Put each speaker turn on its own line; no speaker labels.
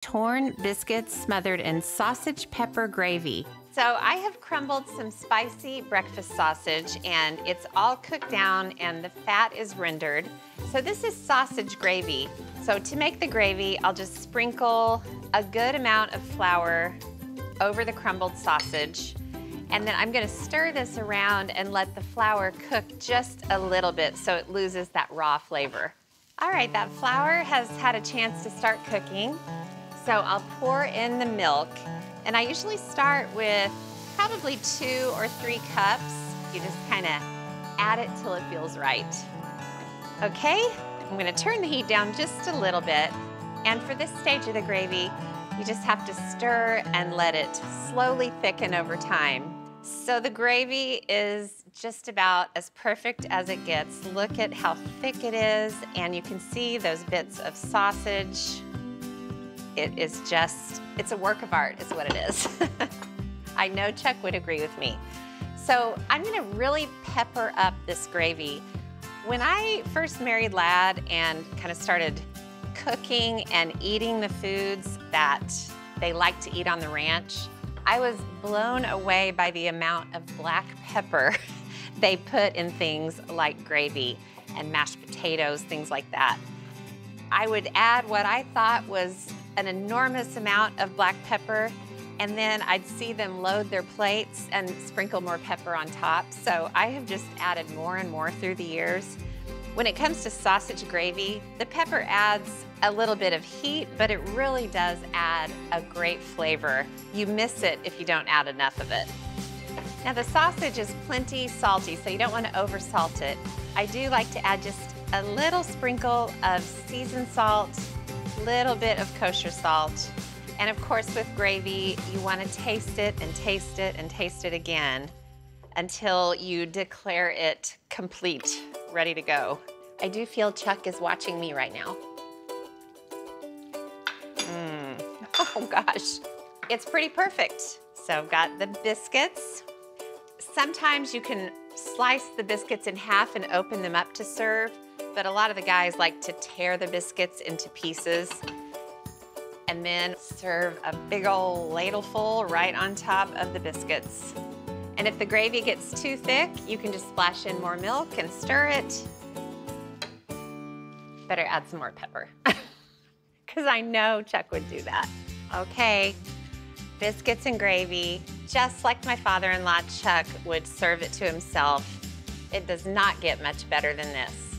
Torn biscuits smothered in sausage pepper gravy.
So I have crumbled some spicy breakfast sausage and it's all cooked down and the fat is rendered. So this is sausage gravy. So to make the gravy, I'll just sprinkle a good amount of flour over the crumbled sausage. And then I'm gonna stir this around and let the flour cook just a little bit so it loses that raw flavor. All right, that flour has had a chance to start cooking. So I'll pour in the milk, and I usually start with probably 2 or 3 cups. You just kind of add it till it feels right. Okay, I'm gonna turn the heat down just a little bit, and for this stage of the gravy, you just have to stir and let it slowly thicken over time. So the gravy is just about as perfect as it gets. Look at how thick it is, and you can see those bits of sausage. It is just, it's a work of art is what it is. I know Chuck would agree with me. So I'm gonna really pepper up this gravy. When I first married Ladd and kind of started cooking and eating the foods that they like to eat on the ranch, I was blown away by the amount of black pepper they put in things like gravy and mashed potatoes, things like that. I would add what I thought was an enormous amount of black pepper, and then I'd see them load their plates and sprinkle more pepper on top. So I have just added more and more through the years. When it comes to sausage gravy, the pepper adds a little bit of heat, but it really does add a great flavor. You miss it if you don't add enough of it. Now the sausage is plenty salty, so you don't want to over-salt it. I do like to add just a little sprinkle of seasoned salt, little bit of kosher salt. And of course with gravy, you want to taste it and taste it and taste it again until you declare it complete, ready to go. I do feel Chuck is watching me right now. Oh gosh, it's pretty perfect. So I've got the biscuits. Sometimes you can slice the biscuits in half and open them up to serve, but a lot of the guys like to tear the biscuits into pieces and then serve a big old ladleful right on top of the biscuits. And if the gravy gets too thick, you can just splash in more milk and stir it. Better add some more pepper, because I know Chuck would do that. Okay, biscuits and gravy, just like my father-in-law Chuck would serve it to himself. It does not get much better than this.